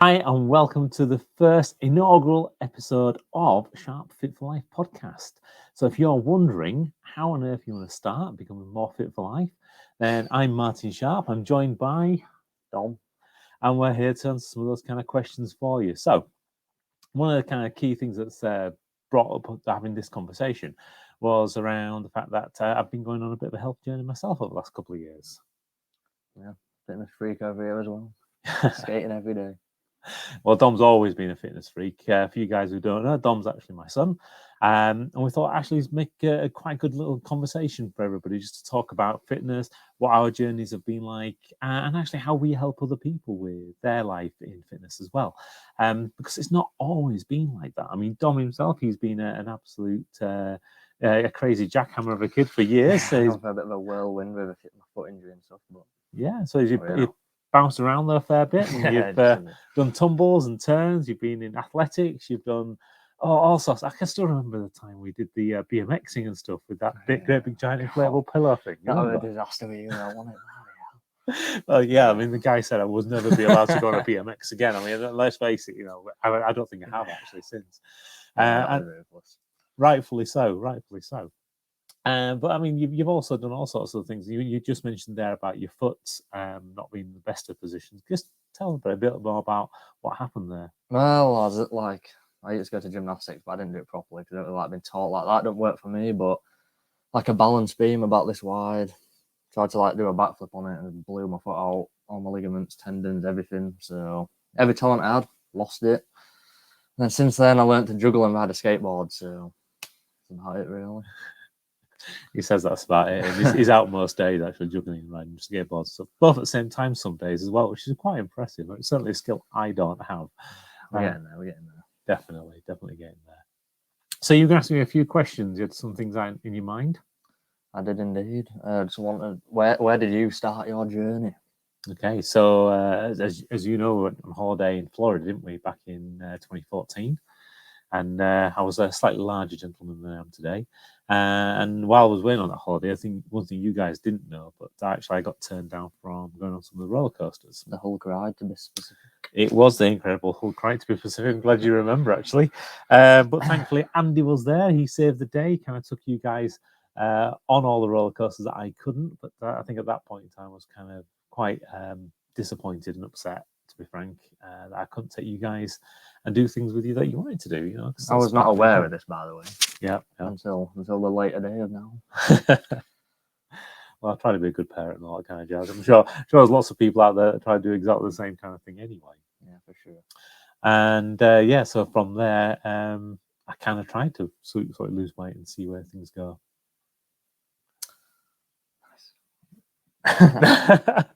Hi, and welcome to the first inaugural episode of Sharp Fit for Life podcast. So, if you're wondering how on earth you want to start becoming more fit for life, then I'm Martin Sharp. I'm joined by Dom. and we're here to answer some of those kind of questions for you. So, one of the kind of key things that's brought up having this conversation was around the fact that I've been going on a bit of a health journey myself over the last couple of years. Yeah, fitness freak over here as well. Skating every day. Well, Dom's always been a fitness freak. For you guys who don't know, Dom's actually my son. And we thought actually make a quite good little conversation for everybody just to talk about fitness, what our journeys have been like, and actually how we help other people with their life in fitness as well. Because it's not always been like that. I mean, Dom himself, he's been an absolute a crazy jackhammer of a kid for years. So I've had a bit of a whirlwind with my foot injury and stuff. But yeah, so you bounced around there a fair bit, and you've done tumbles and turns. You've been in athletics. You've done all sorts. I can still remember the time we did the BMXing and stuff with that great big giant inflatable pillow thing. That was a disaster for you. I want it. Well, yeah. I mean, the guy said I was never be allowed to go on a BMX again. I mean, let's face it. I don't think I have actually since. And rightfully so. Rightfully so. But I mean, you've also done all sorts of things. You just mentioned there about your foot not being in the best of positions. Just tell us a bit more about what happened there. Well, I used to go to gymnastics, but I didn't do it properly because I don't like being taught like that. Don't work for me. But like a balance beam about this wide, tried to do a backflip on it and blew my foot out, all my ligaments, tendons, everything. So every talent I had, lost it. And then since then, I learned to juggle and ride a skateboard. So that's about it, really. He says that's about it. He's out most days actually juggling and riding skateboards stuff, both at the same time some days as well, which is quite impressive. It's certainly a skill I don't have. We're getting there. Definitely getting there. So you can ask me a few questions. You had some things in your mind? I did indeed. Just wanted, where did you start your journey? Okay, so as you know, we went on holiday in Florida, didn't we, back in 2014? And I was a slightly larger gentleman than I am today. And while I was waiting on that holiday, I think one thing you guys didn't know, but actually I got turned down from going on some of the roller coasters. The Hulk ride, to be specific. It was the incredible Hulk ride, to be specific. I'm glad you remember, actually. But thankfully, Andy was there. He saved the day, kind of took you guys on all the roller coasters that I couldn't. But I think at that point in time, I was kind of quite disappointed and upset, to be frank, that I couldn't take you guys and do things with you that you wanted to do. I was not aware of this, by the way. Yeah. Until the later day of now. Well, I try to be a good parent and all that kind of jazz. I'm sure there's lots of people out there that try to do exactly the same kind of thing anyway. Yeah, for sure. And so from there, I kind of tried to sort of lose weight and see where things go. Nice.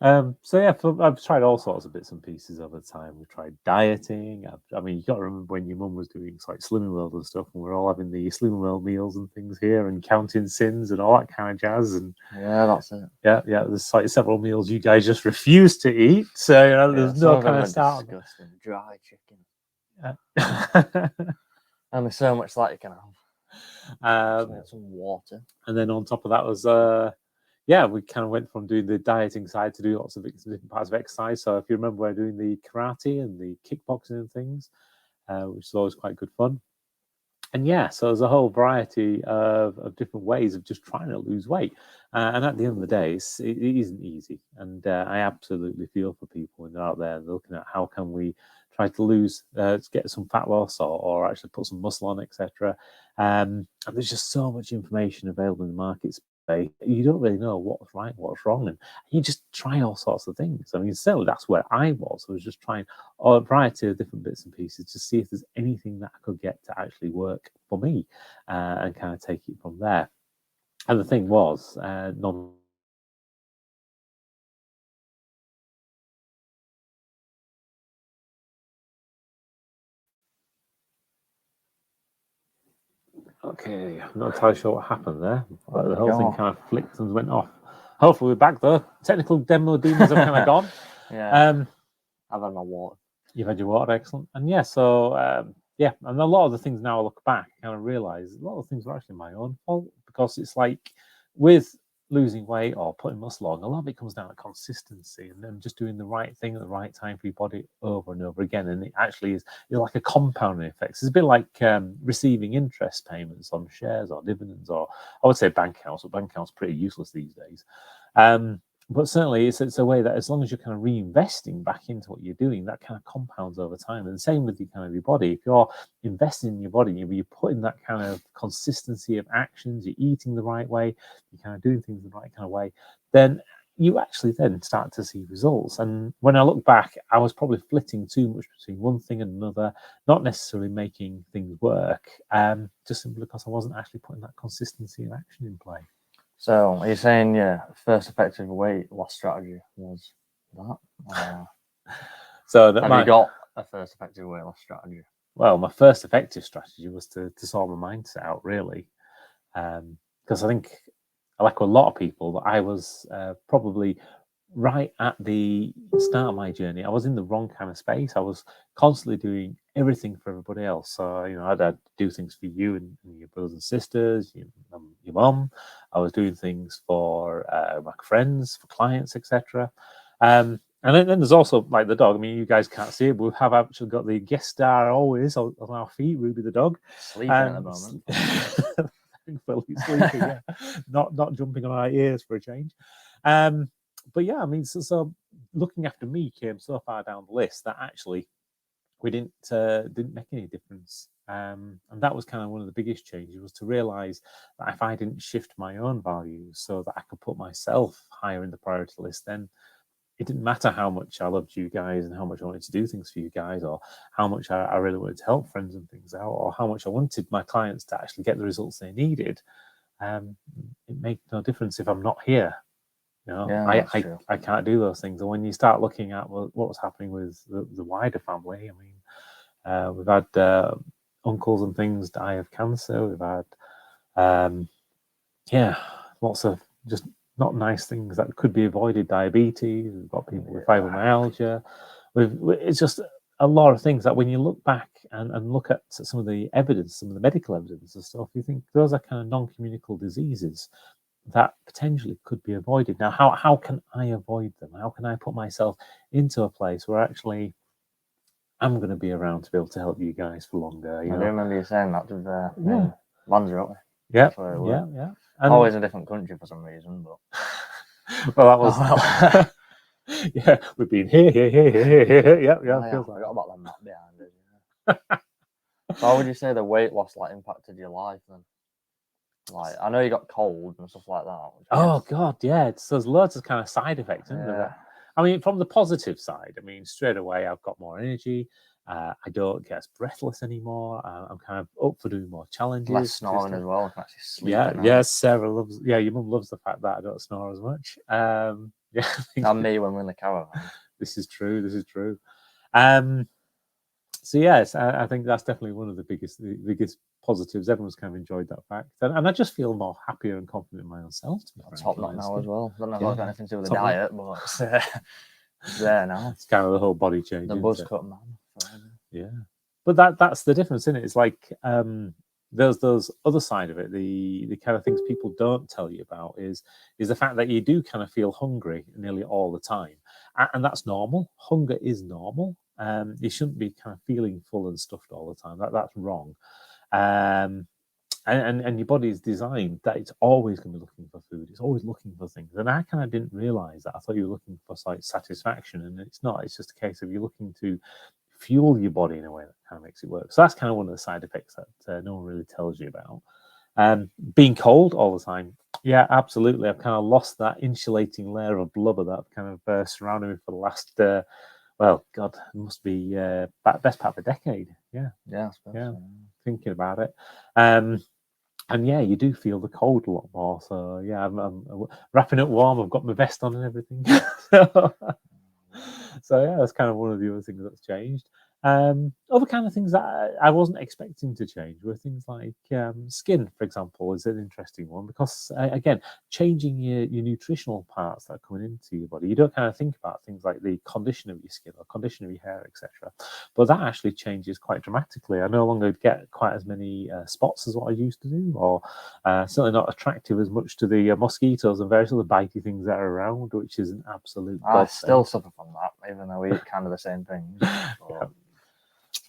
I've tried all sorts of bits and pieces over time. We tried dieting. I mean, you got to remember when your mum was doing like Slimming World and stuff, and we're all having the Slimming World meals and things here, and counting sins and all that kind of jazz. And yeah, that's it. Yeah. There's like several meals you guys just refuse to eat. So there's no kind of start. Disgusting dry chicken. Yeah. And there's so much that you can have. Some water. And then on top of that was we kind of went from doing the dieting side to do lots of different parts of exercise. So if you remember, we're doing the karate and the kickboxing and things, which is always quite good fun. And so there's a whole variety of different ways of just trying to lose weight. And at the end of the day, it isn't easy. And I absolutely feel for people when they're out there looking at how can we try to lose, to get some fat loss or actually put some muscle on, etc. And there's just so much information available in the market space. You don't really know what's right, what's wrong, and you just try all sorts of things. I mean, certainly that's where I was. I was just trying a variety of different bits and pieces to see if there's anything that I could get to actually work for me, and kind of take it from there. And the thing was, Okay, I'm not entirely sure what happened there, but the whole thing kind of flicked and went off. Hopefully we're back though. Technical demo demons have kind of gone. Yeah. I've had my water. You've had your water, excellent. And and a lot of the things now I look back, I kind of realise a lot of things were actually my own fault, because it's like with losing weight or putting muscle on, a lot of it comes down to consistency and then just doing the right thing at the right time for your body over and over again. And it actually is like a compounding effect. It's a bit like receiving interest payments on shares or dividends, or I would say bank accounts, but bank accounts are pretty useless these days. But certainly it's a way that as long as you're kind of reinvesting back into what you're doing, that kind of compounds over time. And the same with your body. If you're investing in your body, you're putting that kind of consistency of actions, you're eating the right way, you're kind of doing things the right kind of way, then you actually then start to see results. And when I look back, I was probably flitting too much between one thing and another, not necessarily making things work, just simply because I wasn't actually putting that consistency and action in play. So are you saying your first effective weight loss strategy was that? So that have you got a first effective weight loss strategy? Well, my first effective strategy was to sort my mindset out, really, because I think, like a lot of people, I was probably right at the start of my journey. I was in the wrong kind of space. I was constantly doing everything for everybody else. So, I'd had to do things for you and your brothers and sisters, your mum. I was doing things for my friends, for clients, etc. And then there's also like the dog. I mean, you guys can't see it, but we have actually got the guest star always on our feet, Ruby the dog. Sleeping at the moment. Thankfully sleeping, yeah. Not jumping on our ears for a change. But yeah, I mean, so looking after me came so far down the list that actually we didn't make any difference. And that was kind of one of the biggest changes, was to realize that if I didn't shift my own values so that I could put myself higher in the priority list, then it didn't matter how much I loved you guys and how much I wanted to do things for you guys, or how much I really wanted to help friends and things out, or how much I wanted my clients to actually get the results they needed. It made no difference if I'm not here. Yeah, I can't do those things. And when you start looking at what was happening with the wider family, I mean, we've had uncles and things die of cancer. We've had, lots of just not nice things that could be avoided. Diabetes. We've got people with fibromyalgia. It's just a lot of things that when you look back and look at some of the evidence, some of the medical evidence and stuff, you think those are kind of non-communicable diseases that potentially could be avoided. Now, how can I avoid them? How can I put myself into a place where actually I'm going to be around to be able to help you guys for longer? I do remember you saying that with Lanzarote. Yeah. And always a different country for some reason, but well, that was yeah, we've been here. Yeah. I forgot about that map behind it. So how would you say the weight loss impacted your life then? I know you got cold and stuff like that. Oh God, yeah. So there's loads of kind of side effects, isn't there? I mean, from the positive side, I mean, straight away I've got more energy. I don't get as breathless anymore. I'm kind of up for doing more challenges. Less snoring as well. I can actually sleep. Yeah. Sarah loves. Yeah, your mum loves the fact that I don't snore as much. Yeah, and me when we're in the caravan. This is true. So yes, I think that's definitely one of the biggest positives. Everyone's kind of enjoyed that fact, and I just feel more happier and confident in my own self. To be top knot now as well. I don't know if that's got anything to do with the diet, but it's there now. It's kind of the whole body change. The buzz cut, man. Yeah, but that's the difference, isn't it? It's like there's those other side of it. The kind of things people don't tell you about is the fact that you do kind of feel hungry nearly all the time, and that's normal. Hunger is normal. You shouldn't be kind of feeling full and stuffed all the time. That's wrong. And your body is designed that it's always going to be looking for food. It's always looking for things. And I kind of didn't realize that. I thought you were looking for satisfaction, and it's not. It's just a case of you're looking to fuel your body in a way that kind of makes it work. So that's kind of one of the side effects that no one really tells you about. Being cold all the time. Yeah, absolutely. I've kind of lost that insulating layer of blubber that kind of surrounded me for the last well, God, it must be best part of a decade. Yeah. Thinking about it, and yeah, you do feel the cold a lot more. So yeah, I'm wrapping up warm. I've got my vest on and everything. So yeah, that's kind of one of the other things that's changed. Other kind of things that I wasn't expecting to change were things like skin, for example, is an interesting one because, again, changing your nutritional parts that are coming into your body, you don't kind of think about things like the condition of your skin or condition of your hair, etc. But that actually changes quite dramatically. I no longer get quite as many spots as what I used to do, or certainly not attractive as much to the mosquitoes and various other bitey things that are around, which is an absolute I godsend. still suffer from that, even though we eat kind of the same things. Yeah.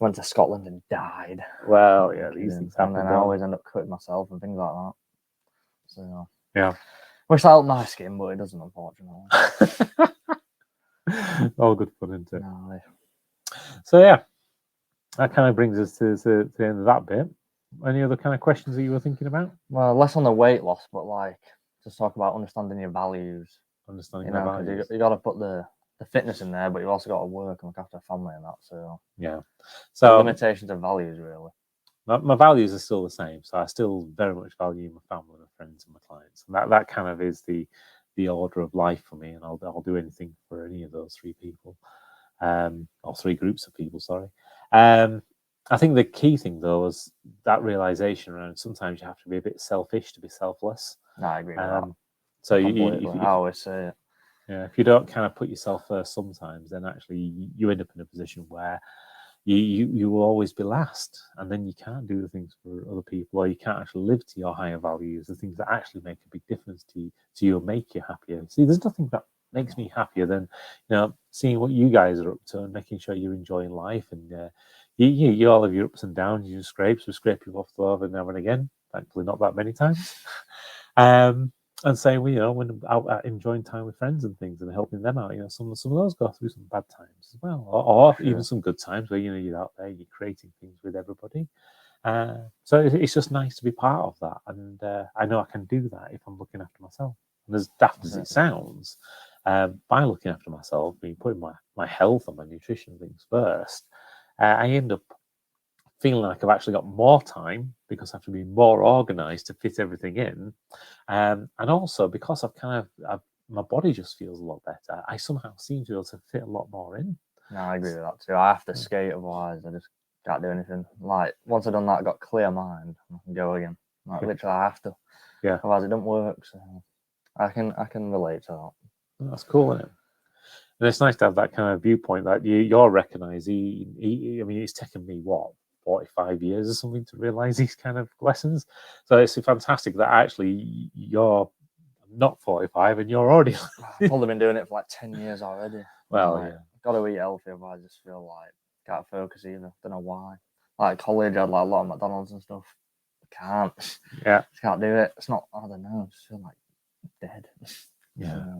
Went to Scotland and died. Well, yeah, these things happen. And then I always end up cutting myself and things like that. So yeah, wish that helped my skin, but it doesn't, unfortunately. All good fun, isn't it? No. So yeah, that kind of brings us to the end of that bit. Any other kind of questions that you were thinking about? Well, less on the weight loss, but like just talk about understanding your values. Understanding your values. You got to put the fitness in there, but you've also got to work and look after a family and that. So yeah, so the limitations of values really. My values are still the same, so I still very much value my family, my friends, and my clients, and that kind of is the order of life for me. And I'll do anything for any of those three people, or three groups of people. Sorry. I think the key thing though was that realization around sometimes you have to be a bit selfish to be selfless. No, I agree with that. So I always say it. Yeah, if you don't kind of put yourself first sometimes, then actually you end up in a position where you will always be last, and then you can't do the things for other people, or you can't actually live to your higher values, the things that actually make a big difference to you and make you happier. See, there's nothing that makes me happier than seeing what you guys are up to and making sure you're enjoying life. And you all have your ups and downs, your scrapes. We scrape you off the over now and again. Thankfully, not that many times. And say, well, when out enjoying time with friends and things and helping them out, some of those go through some bad times as well, or sure. Even some good times where you're out there, you're creating things with everybody. So it's just nice to be part of that, and I know I can do that if I'm looking after myself. And as daft as it sounds, by looking after myself, putting my health and my nutrition things first, I end up feeling like I've actually got more time because I have to be more organized to fit everything in. And also because my body just feels a lot better. I somehow seem to be able to fit a lot more in. No, I agree with that too. I have to skate, otherwise I just can't do anything. Like once I've done that, I got clear mind, I can go again. Like literally I have to. Yeah. Otherwise it doesn't work. So I can relate to that. That's cool, isn't it? And it's nice to have that kind of viewpoint that you're recognizing. I mean, it's taken me 45 years or something to realize these kind of lessons. So it's fantastic that actually you're not 45 and you're already. I've probably been doing it for like 10 years already. Well, yeah. Got to eat healthy, otherwise I just feel like can't focus either. Don't know why. Like college, I had like a lot of McDonald's and stuff. I can't. Yeah. Just can't do it. It's not, I don't know. I just feel like dead. Yeah.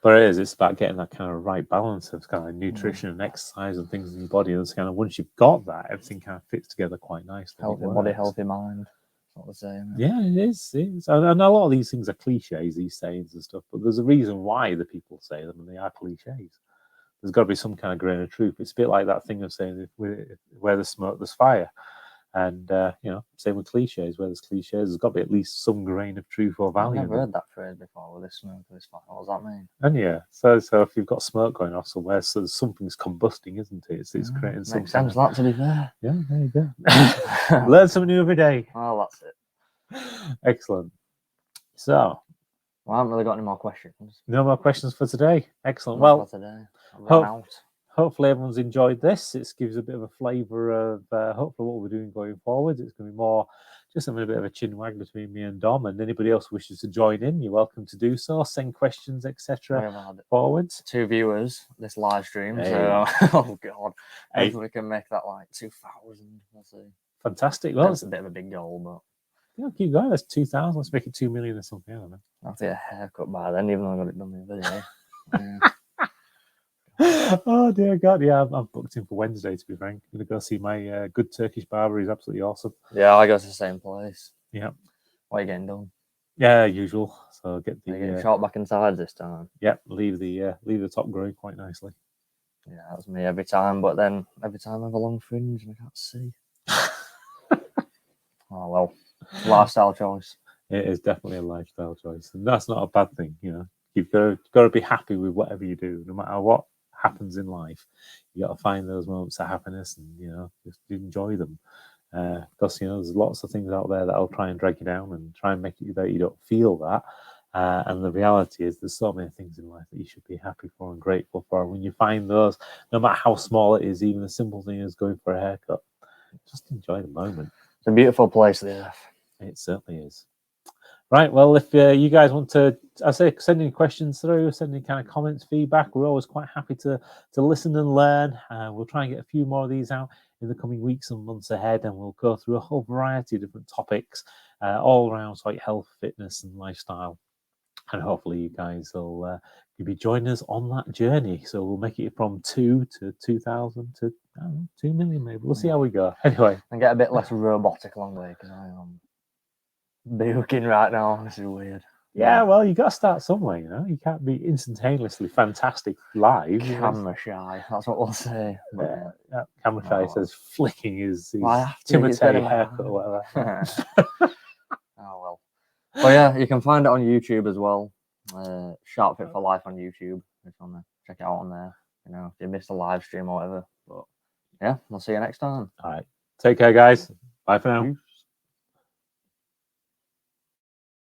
But it's about getting that kind of right balance of kind of nutrition and exercise and things in your body. And it's kind of once you've got that, everything kind of fits together quite nicely. Healthy body, healthy mind. It's not the same. Yeah, it is. And a lot of these things are cliches, these sayings and stuff. But there's a reason why the people say them, and they are cliches. There's got to be some kind of grain of truth. It's a bit like that thing of saying, where there's smoke, there's fire. And, same with cliches. Where there's cliches, there's got to be at least some grain of truth or value. I've never heard that phrase before, with this smoke, this fire. What does that mean? And yeah, so if you've got smoke going off somewhere, so something's combusting, isn't it? It's creating something. Makes sense, that, to be fair. Yeah, there you go. Learn something new every day. Oh, that's it. Excellent. So, I haven't really got any more questions. No more questions for today. Excellent. Not for today. I've run out. Hopefully everyone's enjoyed this. It gives a bit of a flavour of hopefully what we're doing going forward. It's going to be more just a bit of a chin wag between me and Dom, and anybody else who wishes to join in, you're welcome to do so. Send questions, etc. forwards. 2 viewers this live stream. Hey. So, oh god, if we can make that like 2,000, we'll see. Fantastic. Well, it's a bit of a big goal, but yeah, keep going. That's 2,000. Let's make it 2 million or something. I don't know. I'll have to get a haircut by then, even though I got it done the other day. Oh dear God! Yeah, I'm booked in for Wednesday. To be frank, I'm gonna go see my good Turkish barber. He's absolutely awesome. Yeah, I go to the same place. Yeah. What are you getting done? Yeah, usual. So get the getting short back and sides this time. Yeah, leave the top growing quite nicely. Yeah, that's me every time. But then every time I have a long fringe and I can't see. Oh well, lifestyle choice. It is definitely a lifestyle choice, and that's not a bad thing. You've got to be happy with whatever you do, no matter happens in life. You got to find those moments of happiness and, you know, just enjoy them. Because, you know, there's lots of things out there that'll try and drag you down and try and make it that you don't feel that. And the reality is there's so many things in life that you should be happy for and grateful for. And when you find those, no matter how small it is, even the simple thing is going for a haircut, just enjoy the moment. It's a beautiful place, the earth. It certainly is. Right, well, if you guys want to, I say, send any questions through, send any kind of comments, feedback, we're always quite happy to listen and learn. We'll try and get a few more of these out in the coming weeks and months ahead, and we'll go through a whole variety of different topics, all around like health, fitness, and lifestyle. And hopefully you guys will you'll be joining us on that journey. So we'll make it from 2 to 2,000 to 2 million, maybe. We'll see how we go. Anyway, And get a bit less robotic along the way, because I am buking right now. This is weird. yeah, well, you got to start somewhere, you know. You can't be instantaneously fantastic live. Camera shy, that's what we'll say. Camera shy says flicking his Well, Timothy haircut or whatever. Oh well. But yeah, you can find it on YouTube as well. SharpFitForLife on YouTube. It's on there. Check it out on there. You know, if you missed a live stream or whatever. But yeah, I'll see you next time. All right. Take care, guys. Bye for now.